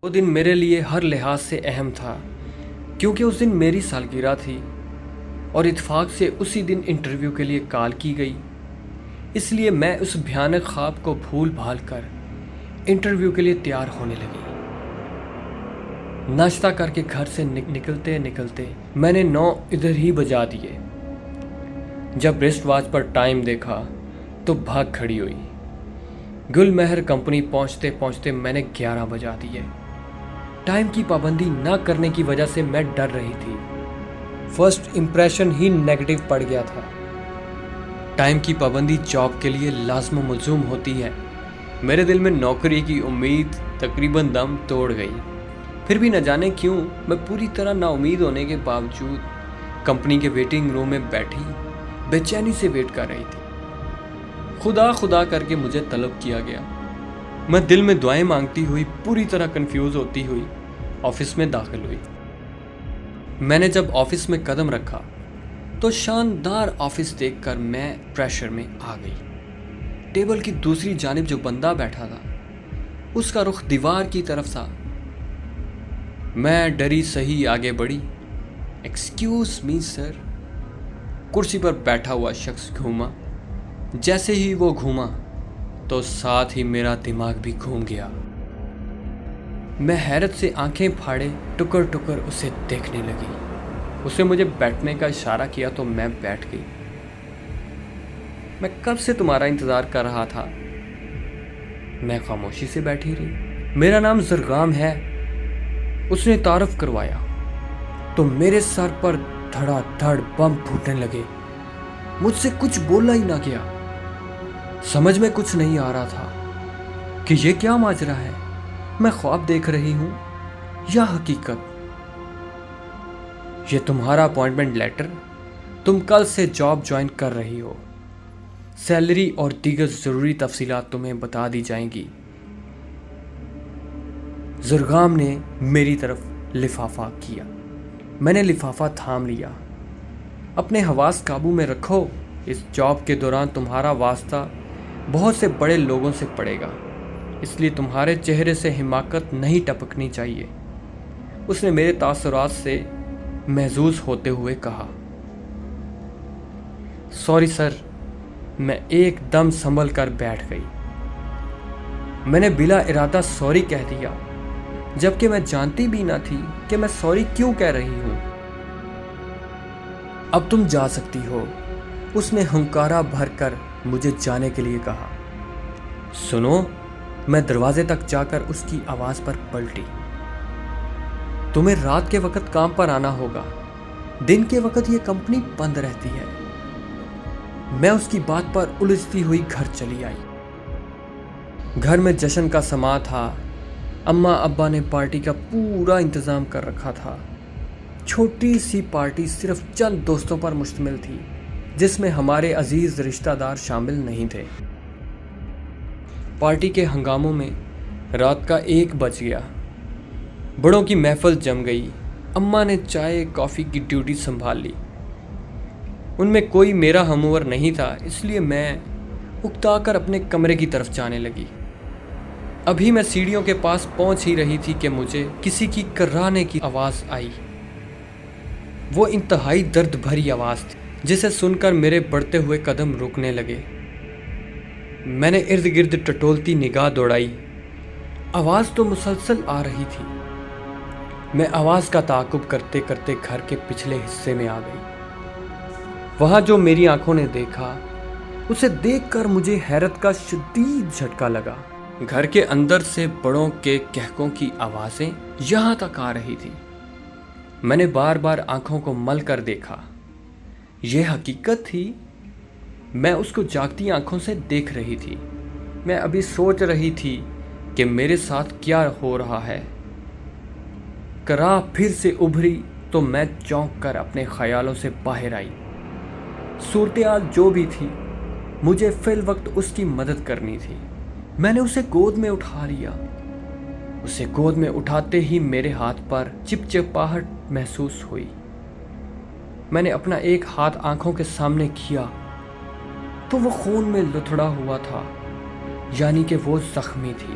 وہ دن میرے لیے ہر لحاظ سے اہم تھا کیونکہ اس دن میری سالگرہ تھی اور اتفاق سے اسی دن انٹرویو کے لیے کال کی گئی۔ اس لیے میں اس بھیانک خواب کو بھول بھال کر انٹرویو کے لیے تیار ہونے لگی۔ ناشتہ کر کے گھر سے نکلتے نکلتے میں نے 9 ادھر ہی بجا دیے۔ جب ریسٹ واچ پر ٹائم دیکھا تو بھاگ کھڑی ہوئی۔ گل مہر کمپنی پہنچتے پہنچتے میں نے 11 بجا دیے۔ ٹائم کی پابندی نہ کرنے کی وجہ سے میں ڈر رہی تھی۔ فرسٹ امپریشن ہی نیگیٹو پڑ گیا تھا۔ ٹائم کی پابندی جاب کے لیے لازم و ملزوم ہوتی ہے۔ میرے دل میں نوکری کی امید تقریباً دم توڑ گئی۔ پھر بھی نہ جانے کیوں میں پوری طرح نا امید ہونے کے باوجود کمپنی کے ویٹنگ روم میں بیٹھی بے چینی سے ویٹ کر رہی تھی۔ خدا خدا کر کے مجھے طلب کیا گیا۔ میں دل میں دعائیں مانگتی ہوئی پوری طرح کنفیوز ہوتی ہوئی آفس میں داخل ہوئی۔ میں نے جب آفس میں قدم رکھا تو شاندار آفس دیکھ کر میں پریشر میں آ گئی۔ ٹیبل کی دوسری جانب جو بندہ بیٹھا تھا اس کا رخ دیوار کی طرف تھا۔ میں ڈری سہی آگے بڑھی۔ ایکسکیوز می سر۔ کرسی پر بیٹھا ہوا شخص گھوما۔ جیسے ہی وہ گھوما تو ساتھ ہی میرا دماغ بھی گھوم گیا۔ میں حیرت سے آنکھیں پھاڑے ٹکر ٹکر اسے دیکھنے لگی۔ اسے مجھے بیٹھنے کا اشارہ کیا تو میں بیٹھ گئی۔ میں کب سے تمہارا انتظار کر رہا تھا۔ میں خاموشی سے بیٹھی رہی۔ میرا نام زرغام ہے، اس نے تعارف کروایا تو میرے سر پر دھڑا دھڑ بم پھوٹنے لگے۔ مجھ سے کچھ بولا ہی نہ گیا۔ سمجھ میں کچھ نہیں آ رہا تھا کہ یہ کیا ماجرا ہے۔ میں خواب دیکھ رہی ہوں یا حقیقت۔ یہ تمہارا اپوائنٹمنٹ لیٹر، تم کل سے جاب جوائن کر رہی ہو۔ سیلری اور دیگر ضروری تفصیلات تمہیں بتا دی جائیں گی۔ زرغام نے میری طرف لفافہ کیا۔ میں نے لفافہ تھام لیا۔ اپنے حواس قابو میں رکھو، اس جاب کے دوران تمہارا واسطہ بہت سے بڑے لوگوں سے پڑے گا، اس لیے تمہارے چہرے سے حماقت نہیں ٹپکنی چاہیے۔ اس نے میرے تاثرات سے محظوظ ہوتے ہوئے کہا۔ Sorry sir. میں ایک دم سنبھل کر بیٹھ گئی۔ میں نے بلا ارادہ سوری کہہ دیا، جبکہ میں جانتی بھی نہ تھی کہ میں سوری کیوں کہہ رہی ہوں۔ اب تم جا سکتی ہو، اس نے ہنکارا بھر کر مجھے جانے کے لیے کہا۔ سنو، میں دروازے تک جا کر اس کی آواز پر پلٹی۔ تمہیں رات کے وقت کام پر آنا ہوگا، دن کے وقت یہ کمپنی بند رہتی ہے۔ میں اس کی بات پر الجھتی ہوئی گھر چلی آئی۔ گھر میں جشن کا سماں تھا۔ اماں ابا نے پارٹی کا پورا انتظام کر رکھا تھا۔ چھوٹی سی پارٹی صرف چند دوستوں پر مشتمل تھی، جس میں ہمارے عزیز رشتہ دار شامل نہیں تھے۔ پارٹی کے ہنگاموں میں رات کا 1 بج گیا۔ بڑوں کی محفل جم گئی۔ اماں نے چائے کافی کی ڈیوٹی سنبھال لی۔ ان میں کوئی میرا ہمعمر نہیں تھا، اس لیے میں اکتا کر اپنے کمرے کی طرف جانے لگی۔ ابھی میں سیڑھیوں کے پاس پہنچ ہی رہی تھی کہ مجھے کسی کی کرانے کی آواز آئی۔ وہ انتہائی درد بھری آواز تھی، جسے سن کر میرے بڑھتے ہوئے قدم رکنے لگے۔ میں نے ارد گرد ٹٹولتی نگاہ دوڑائی۔ آواز تو مسلسل آ رہی تھی۔ میں آواز کا تعاقب کرتے کرتے گھر کے پچھلے حصے میں آ گئی۔ وہاں جو میری آنکھوں نے دیکھا، اسے دیکھ کر مجھے حیرت کا شدید جھٹکا لگا۔ گھر کے اندر سے بڑوں کے کہکوں کی آوازیں یہاں تک آ رہی تھی۔ میں نے بار بار آنکھوں کو مل کر دیکھا۔ یہ حقیقت تھی۔ میں اس کو جاگتی آنکھوں سے دیکھ رہی تھی۔ میں ابھی سوچ رہی تھی کہ میرے ساتھ کیا ہو رہا ہے۔ کراہ پھر سے ابھری تو میں چونک کر اپنے خیالوں سے باہر آئی۔ صورتحال جو بھی تھی، مجھے فی الوقت اس کی مدد کرنی تھی۔ میں نے اسے گود میں اٹھا لیا۔ اسے گود میں اٹھاتے ہی میرے ہاتھ پر چپچپاہٹ محسوس ہوئی۔ میں نے اپنا ایک ہاتھ آنکھوں کے سامنے کیا تو وہ خون میں لتھڑا ہوا تھا، یعنی کہ وہ زخمی تھی۔